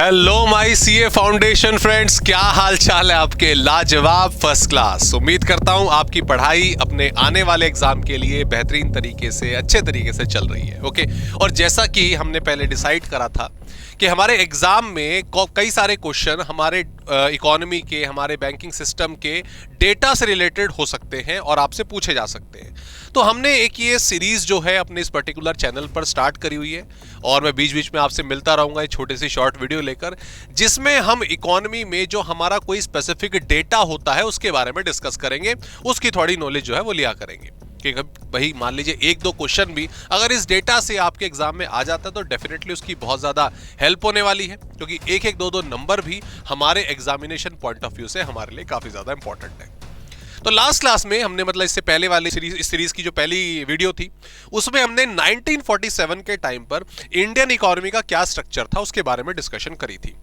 Hello my CA foundation friends, क्या हाल चाल है आपके? लाजवाब, फर्स्ट क्लास। उम्मीद करता हूं आपकी पढ़ाई अपने आने वाले एग्जाम के लिए बेहतरीन तरीके से, अच्छे तरीके से चल रही है। ओके, और जैसा कि हमने पहले डिसाइड करा था कि हमारे एग्जाम में कई सारे क्वेश्चन हमारे इकोनॉमी के, हमारे बैंकिंग सिस्टम के डेटा से रिलेटेड हो सकते हैं और आपसे पूछे जा सकते हैं। तो हमने एक ये सीरीज जो है अपने इस पर्टिकुलर चैनल पर स्टार्ट करी हुई है और मैं बीच बीच में आपसे मिलता रहूंगा एक छोटी सी शॉर्ट वीडियो लेकर, जिसमें हम इकोनॉमी में जो हमारा कोई स्पेसिफिक डेटा होता है उसके बारे में डिस्कस करेंगे, उसकी थोड़ी नॉलेज जो है वो लिया करेंगे कि भाई मान लीजिए एक दो क्वेश्चन भी अगर इस डेटा से आपके एग्जाम में आ जाता है तो डेफिनेटली उसकी बहुत ज्यादा हेल्प होने वाली है, क्योंकि एक एक दो दो नंबर भी हमारे एग्जामिनेशन पॉइंट ऑफ व्यू से हमारे लिए काफी ज्यादा इंपॉर्टेंट है। तो लास्ट क्लास में हमने, मतलब इससे पहले वाली सीरीज की जो पहली वीडियो थी उसमें हमने 1947 के टाइम पर इंडियन इकोनॉमी का क्या स्ट्रक्चर था उसके बारे में डिस्कशन करी थी।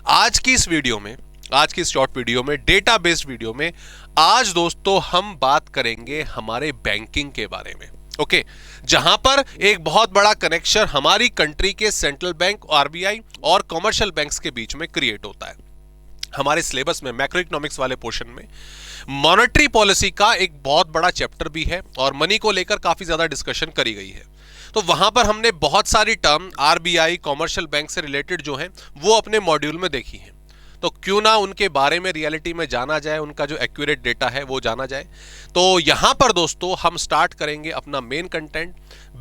आज की इस वीडियो में, आज की शॉर्ट वीडियो में, डेटा बेस्ड वीडियो में, आज दोस्तों हम बात करेंगे हमारे बैंकिंग के बारे में। ओके, जहां पर एक बहुत बड़ा कनेक्शन हमारी कंट्री के सेंट्रल बैंक, आरबीआई और कमर्शियल बैंक्स के बीच में क्रिएट होता है। हमारे सिलेबस में मैक्रो इकोनॉमिक्स वाले पोर्शन में मॉनेटरी पॉलिसी का एक बहुत बड़ा चैप्टर भी है और मनी को लेकर काफी ज्यादा डिस्कशन करी गई है। तो वहां पर हमने बहुत सारी टर्म आरबीआई, कमर्शियल बैंक से रिलेटेड जो है वो अपने मॉड्यूल में देखी है। तो क्यों ना उनके बारे में रियलिटी में जाना जाए, उनका जो एक्यूरेट डेटा है वो जाना जाए। तो यहां पर दोस्तों हम स्टार्ट करेंगे अपना मेन कंटेंट,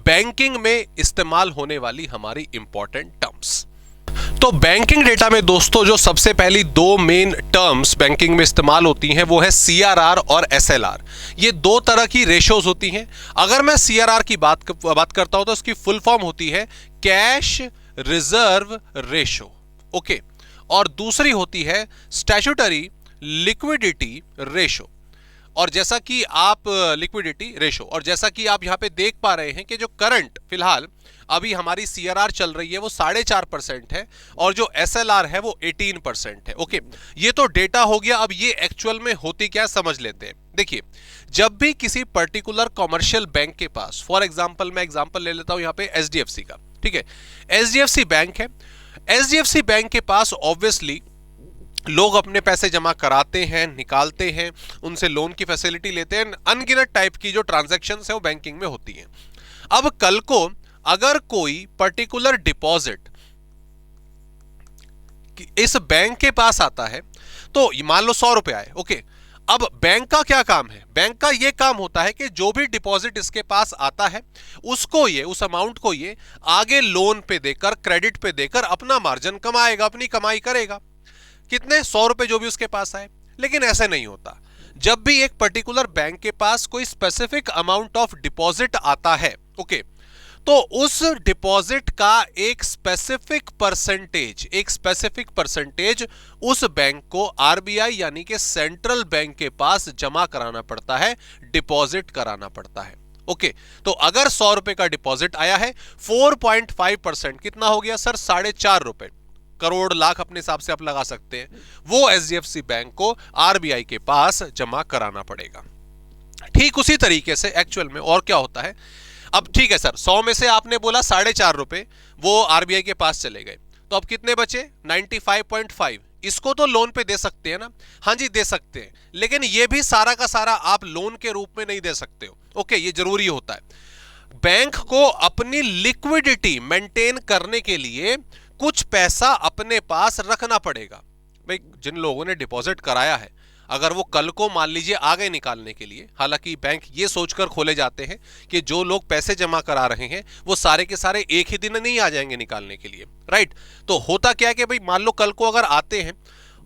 बैंकिंग में इस्तेमाल होने वाली हमारी इंपॉर्टेंट टर्म्स। तो बैंकिंग डेटा में दोस्तों जो सबसे पहली दो मेन टर्म्स बैंकिंग में इस्तेमाल होती हैं वो है सीआरआर और एसएलआर। ये दो तरह की रेशोज होती हैं। अगर मैं सीआरआर की बात करता हूं तो उसकी फुल फॉर्म होती है कैश रिजर्व रेशो। ओके, और दूसरी होती है स्टैट्यूटरी लिक्विडिटी रेशो। और जैसा कि आप लिक्विडिटी रेशो, और जैसा कि आप यहां पे देख पा रहे हैं कि जो करंट फिलहाल अभी हमारी सीआरआर चल रही है वो 4.5% है और जो एसएलआर है वो 18% है। ओके, ये तो डेटा हो गया। अब ये एक्चुअल में होती क्या समझ लेते हैं। देखिए, जब भी किसी पर्टिकुलर कमर्शियल बैंक के पास, फॉर एग्जांपल मैं एग्जांपल ले लेता हूं यहां पे एचडीएफसी का, ठीक है, एचडीएफसी बैंक है। एचडीएफसी बैंक के पास ऑब्वियसली लोग अपने पैसे जमा कराते हैं, निकालते हैं, उनसे लोन की फैसिलिटी लेते हैं, अनगिनत टाइप की जो ट्रांजैक्शंस है वो बैंकिंग में होती हैं। अब कल को अगर कोई पर्टिकुलर डिपॉजिट इस बैंक के पास आता है तो मान लो 100 रुपए आए। ओके, अब बैंक का क्या काम है? बैंक का ये काम होता है कि जो भी डिपॉजिट इसके पास आता है उसको ये, उस अमाउंट को ये आगे लोन पे देकर, क्रेडिट पे देकर अपना मार्जिन कमाएगा, अपनी कमाई करेगा। कितने? 100 रुपए जो भी उसके पास आए। लेकिन ऐसे नहीं होता। जब भी एक पर्टिकुलर बैंक के पास कोई स्पेसिफिक अमाउंट ऑफ डिपॉजिट आता है, ओके, तो उस डिपॉजिट का एक स्पेसिफिक परसेंटेज उस बैंक को आरबीआई यानी कि सेंट्रल बैंक के पास जमा कराना पड़ता है, डिपॉजिट कराना पड़ता है। ओके, तो अगर 100 रुपए का डिपॉजिट आया है, 4.5% कितना हो गया सर? 4.5 रुपए, करोड़ लाख अपने हिसाब से आप लगा सकते हैं, वो एचडीएफसी बैंक को आरबीआई के पास जमा कराना पड़ेगा। ठीक उसी तरीके से एक्चुअल में और क्या होता है? अब ठीक है सर, 100 में से आपने बोला 4.5 रुपए वो आरबीआई के पास चले गए, तो अब कितने बचे? 95.5। इसको तो लोन पे दे सकते हैं ना? हाँ जी, दे सकते हैं, लेकिन ये भी सारा का सारा आप लोन के रूप में नहीं दे सकते हो। ओके, ये जरूरी होता है। बैंक को अपनी लिक्विडिटी मेंटेन करने के लिए कुछ पैसा अपने पास रखना पड़ेगा। भाई, जिन लोगों ने डिपॉजिट कराया है, अगर वो कल को मान लीजिए आ गए निकालने के लिए, हालांकि बैंक ये सोचकर खोले जाते हैं कि जो लोग पैसे जमा करा रहे हैं वो सारे के सारे एक ही दिन नहीं आ जाएंगे निकालने के लिए, राइट? तो होता क्या है कि भाई मान लो कल को अगर आते हैं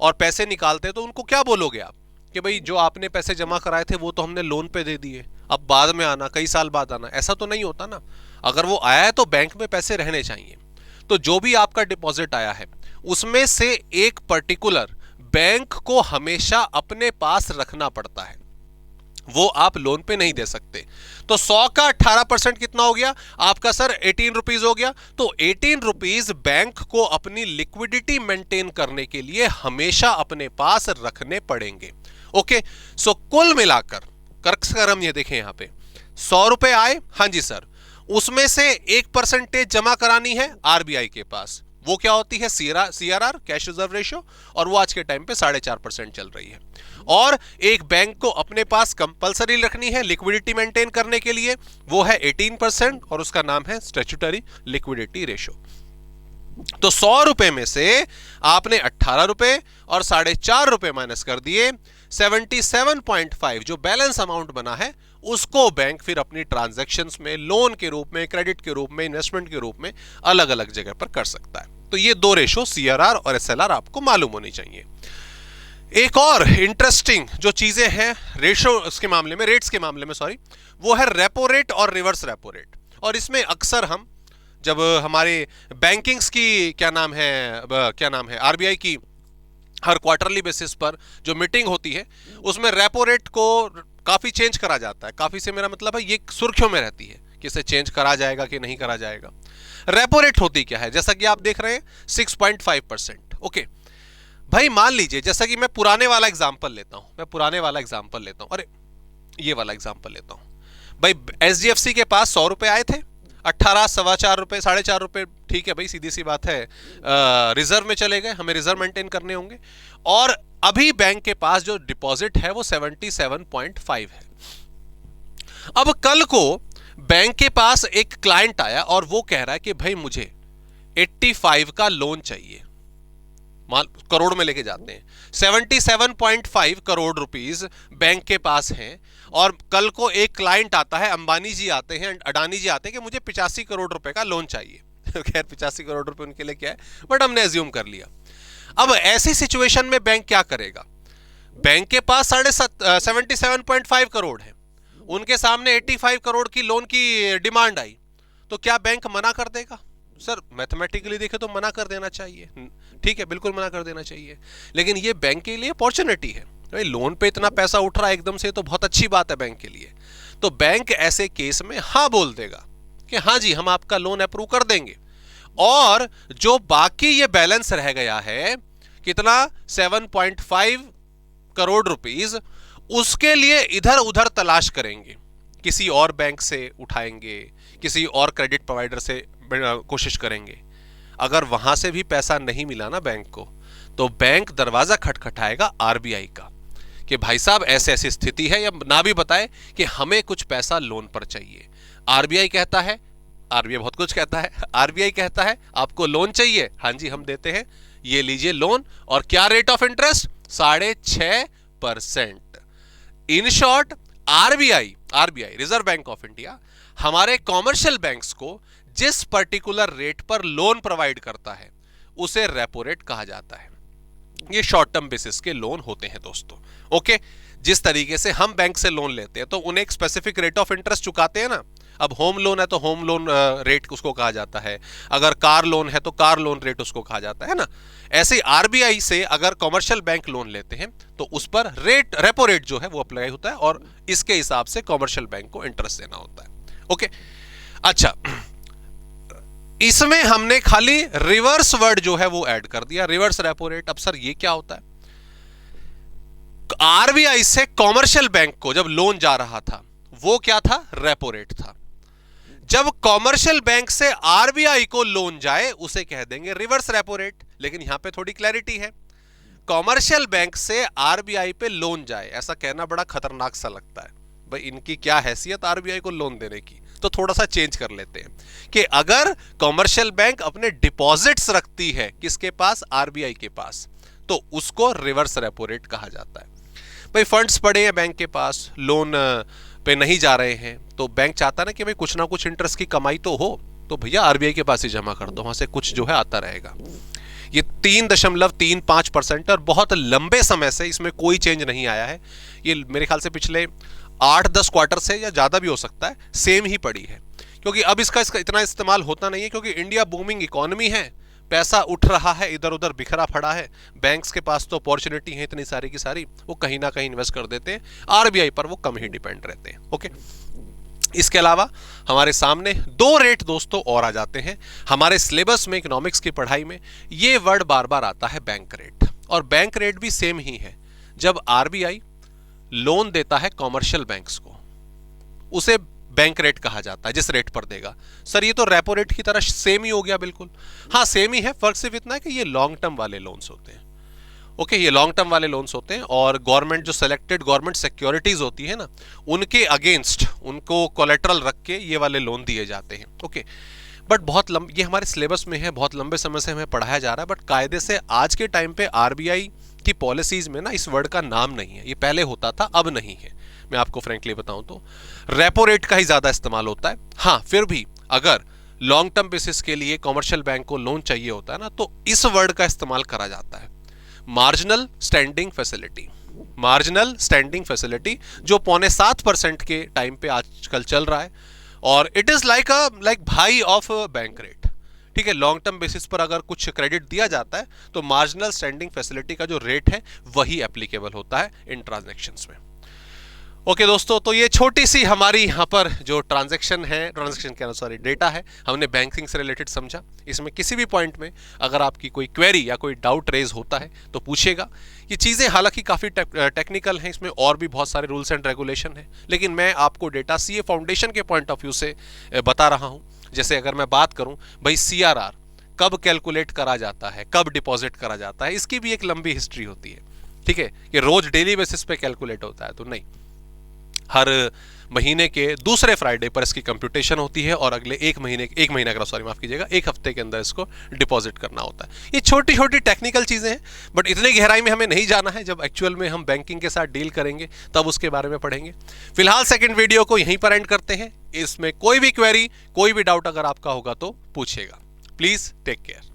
और पैसे निकालते हैं तो उनको क्या बोलोगे आप कि भाई जो आपने पैसे जमा कराए थे वो तो हमने लोन पे दे दिए, अब बाद में आना, कई साल बाद आना। ऐसा तो नहीं होता ना। अगर वो आया है तो बैंक में पैसे रहने चाहिए। तो जो भी आपका डिपॉजिट आया है उसमें से एक पर्टिकुलर बैंक को हमेशा अपने पास रखना पड़ता है, वो आप लोन पे नहीं दे सकते। तो 100 का 18% कितना हो गया आपका सर? 18 रुपीज हो गया। तो 18 रुपीज बैंक को अपनी लिक्विडिटी मेंटेन करने के लिए हमेशा अपने पास रखने पड़ेंगे। ओके, सो कुल मिलाकर कर हम ये देखें यहां पे 100 रुपए आए, हाँ जी सर, उसमें से 1% जमा करानी है आरबीआई के पास, वो क्या होती है? CRR, कैश रिजर्व रेशियो, और वो आज के टाइम पे 4.5% चल रही है। और एक बैंक को अपने पास कंपलसरी रखनी है लिक्विडिटी मेंटेन करने के लिए, वो है 18%, और उसका नाम है स्टैट्यूटरी लिक्विडिटी रेशियो। तो 100 रुपए में से आपने 18 रुपए और 4.5 रुपए माइनस कर दिए, 77.5 जो बैलेंस अमाउंट बना है उसको बैंक फिर अपनी ट्रांजैक्शंस में लोन के रूप में, क्रेडिट के रूप में, इन्वेस्टमेंट के रूप में अलग अलग जगह पर कर सकता है। तो ये दो रेशो CRR और SLR आपको मालूम होनी चाहिए। एक और इंटरेस्टिंग जो चीजें हैं रेशो के मामले में, रेट्स के मामले में सॉरी, वो है रेपो रेट और रिवर्स रेपो रेट। और इसमें अक्सर हम जब हमारे बैंकिंग्स की क्या नाम है RBI की हर क्वार्टरली बेसिस पर जो मीटिंग होती है उसमें रेपो रेट को काफी चेंज करा जाता है। काफी से मेरा मतलब है ये सुर्खियों में रहती है कि इसे चेंज करा जाएगा कि नहीं करा जाएगा। रेपो रेट होती क्या है? जैसा कि आप देख रहे हैं 6.5%। ओके भाई, मान लीजिए जैसा कि मैं पुराने वाला एग्जांपल लेता हूं, अरे ये वाला एग्जांपल लेता हूं भाई। SGFC के पास 100 रुपए आए थे, 18 सवा 4 रुपए, 4.5 रुपए, ठीक है भाई, सीधी सी बात है, रिजर्व में चले गए, हमें रिजर्व मेंटेन करने होंगे। और अभी बैंक के पास जो डिपॉजिट है वो 77.5 है। अब कल को बैंक के पास एक क्लाइंट आया और वो कह रहा है कि भाई मुझे 85 का लोन चाहिए, करोड़ में लेके जाते हैं, 77.5 करोड़ रुपीस बैंक के पास हैं। और कल को एक क्लाइंट आता है, अंबानी जी आते हैं, अडानी जी आते हैं कि मुझे 85 करोड़ रुपए का लोन चाहिए। खैर 85 करोड़ रुपए उनके लिए क्या है, बट हमने एज्यूम कर लिया। अब ऐसी सिचुएशन में बैंक क्या करेगा? बैंक के पास 77.5 करोड़ है, उनके सामने 85 करोड़ की लोन की डिमांड आई, तो क्या बैंक मना कर देगा? सर मैथमेटिकली देखे तो मना कर देना चाहिए, ठीक है, बिल्कुल मना कर देना चाहिए। लेकिन ये बैंक के लिए अपॉर्चुनिटी है, भाई लोन पे इतना पैसा उठ रहा है एकदम से, तो बहुत अच्छी बात है बैंक के लिए। तो बैंक ऐसे केस में हाँ बोल देगा कि हाँ जी हम आपका लोन अप्रूव कर देंगे, और जो बाकी ये बैलेंस रह गया है कितना, 7.5 करोड़ रुपीस, उसके लिए इधर उधर तलाश करेंगे, किसी और बैंक से उठाएंगे, किसी और क्रेडिट प्रोवाइडर से कोशिश करेंगे। अगर वहां से भी पैसा नहीं मिला ना बैंक को, तो बैंक दरवाजा खटखटाएगा RBI का कि भाई साहब ऐसे ऐसी स्थिति है, या ना भी बताए कि हमें कुछ पैसा लोन पर चाहिए। RBI कहता है, RBI बहुत कुछ कहता है, RBI कहता है आपको लोन चाहिए, हाँ जी हम देते हैं, ये लीजिए लोन, और क्या rate of interest, 6.5%। In short RBI reserve bank of India हमारे कॉमर्शियल बैंक्स को जिस पर्टिकुलर रेट पर लोन प्रोवाइड करता है उसे रेपो रेट कहा जाता है। ये शॉर्ट टर्म बेसिस के लोन होते हैं दोस्तों। ओके, जिस तरीके से हम बैंक से लोन लेते हैं तो उन्हें एक स्पेसिफिक रेट ऑफ इंटरेस्ट चुकाते हैं ना। अब होम लोन है तो होम लोन रेट उसको कहा जाता है, अगर कार लोन है तो कार लोन रेट उसको कहा जाता है ना। ऐसे RBI से अगर कॉमर्शियल बैंक लोन लेते हैं तो उस पर रेपो रेट जो है वो अप्लाई होता है, और इसके हिसाब से कॉमर्शियल बैंक को इंटरेस्ट देना होता है। ओके, अच्छा, इसमें हमने खाली रिवर्स वर्ड जो है वो ऐड कर दिया, रिवर्स रेपो रेट। अब सर ये क्या होता है? RBI से कॉमर्शियल बैंक को जब लोन जा रहा था वो क्या था, रेपो रेट था। जब कॉमर्शियल बैंक से RBI को लोन जाए उसे कह देंगे रिवर्स रेपो रेट। लेकिन यहां पे थोड़ी क्लैरिटी है, कॉमर्शियल बैंक से RBI पे लोन जाए, ऐसा कहना बड़ा खतरनाक सा लगता है, भाई इनकी क्या हैसियत RBI को लोन देने की। तो थोड़ा सा चेंज कर लेते हैं कि अगर कॉमर्शियल बैंक अपने डिपॉजिट्स रखती है किसके पास, RBI के पास, तो उसको रिवर्स रेपो रेट कहा जाता है। भाई फंड्स पड़े हैं बैंक के पास, लोन पे नहीं जा रहे हैं, तो बैंक चाहता ना कि भाई कुछ ना कुछ इंटरेस्ट की कमाई तो हो, तो भैया RBI के पास ही जमा कर दो, वहां से कुछ जो है आता रहेगा। ये 3.35% और बहुत लंबे समय से इसमें कोई चेंज नहीं आया है। ये मेरे ख्याल से पिछले 8-10 क्वार्टर से या ज्यादा भी हो सकता है सेम ही पड़ी है, क्योंकि अब इसका इतना इस्तेमाल होता नहीं है, क्योंकि इंडिया बूमिंग इकोनॉमी है, पैसा उठ रहा है, इधर उधर बिखरा पड़ा है, बैंक्स के पास तो अपॉर्चुनिटी है इतनी सारी की सारी, वो कहीं ना कहीं इन्वेस्ट कर देते हैं, RBI पर वो कम ही डिपेंड रहते हैं। ओके, इसके अलावा हमारे सामने दो रेट दोस्तों और आ जाते हैं हमारे सिलेबस में, इकोनॉमिक्स की पढ़ाई में ये वर्ड बार बार आता है, बैंक रेट। और बैंक रेट भी सेम ही है, जब RBI लोन देता है कॉमर्शियल बैंक्स को, उसे बैंक रेट कहा जाता है, जिस रेट पर देगा। सर ये तो रेपो रेट की तरह सेम ही हो गया। बिल्कुल हाँ, सेम ही है, फर्क सिर्फ इतना है कि ये लॉन्ग टर्म वाले लोन्स होते हैं। ओके, ये लॉन्ग टर्म वाले लोन्स होते हैं और गवर्नमेंट जो सेलेक्टेड गवर्नमेंट सिक्योरिटीज होती है ना, उनके अगेंस्ट उनको कोलेटरल रख के ये वाले लोन दिए जाते हैं। ओके, बट बहुत ये हमारे सिलेबस में है, बहुत लंबे समय से हमें पढ़ाया जा रहा है, बट कायदे से आज के टाइम पे आरबीआई की पॉलिसीज में ना इस वर्ड का नाम नहीं है। ये पहले होता था, अब नहीं है। मैं आपको फ्रेंकली बताऊं तो रेपो रेट का ही ज्यादा इस्तेमाल होता है। हाँ, फिर भी अगर लॉन्ग टर्म बेसिस के लिए कमर्शियल बैंक को लोन चाहिए होता है ना, तो इस वर्ड का इस्तेमाल करा जाता है, marginal standing facility. Marginal standing facility जो 0.7% के टाइम पे आजकल चल रहा है, और इट इज लाइक भाई ऑफ बैंक रेट। ठीक है, लॉन्ग टर्म बेसिस पर अगर कुछ क्रेडिट दिया जाता है तो मार्जिनल स्टैंडिंग फैसिलिटी का जो रेट है वही एप्लीकेबल होता है इन ट्रांजैक्शंस में। ओके दोस्तों, तो ये छोटी सी हमारी यहाँ पर जो डेटा है, हमने बैंकिंग से रिलेटेड समझा। इसमें किसी भी पॉइंट में अगर आपकी कोई क्वेरी या कोई डाउट रेज होता है तो पूछिएगा। ये चीज़ें हालांकि काफ़ी टेक्निकल हैं, इसमें और भी बहुत सारे रूल्स एंड रेगुलेशन हैं, लेकिन मैं आपको डेटा सीए फाउंडेशन के पॉइंट ऑफ व्यू से बता रहा हूँ। जैसे अगर मैं बात करूँ भाई सीआरआर कब कैलकुलेट करा जाता है, कब डिपॉजिट करा जाता है, इसकी भी एक लंबी हिस्ट्री होती है। ठीक है, ये रोज डेली बेसिस पे कैलकुलेट होता है तो नहीं, हर महीने के दूसरे फ्राइडे पर इसकी कंप्यूटेशन होती है और अगले एक हफ्ते के अंदर इसको डिपॉजिट करना होता है। ये छोटी छोटी टेक्निकल चीजें हैं, बट इतने गहराई में हमें नहीं जाना है। जब एक्चुअल में हम बैंकिंग के साथ डील करेंगे तब उसके बारे में पढ़ेंगे। फिलहाल सेकंड वीडियो को यहीं पर एंड करते हैं। इसमें कोई भी क्वेरी, कोई भी डाउट अगर आपका होगा तो पूछिएगा। Please take care.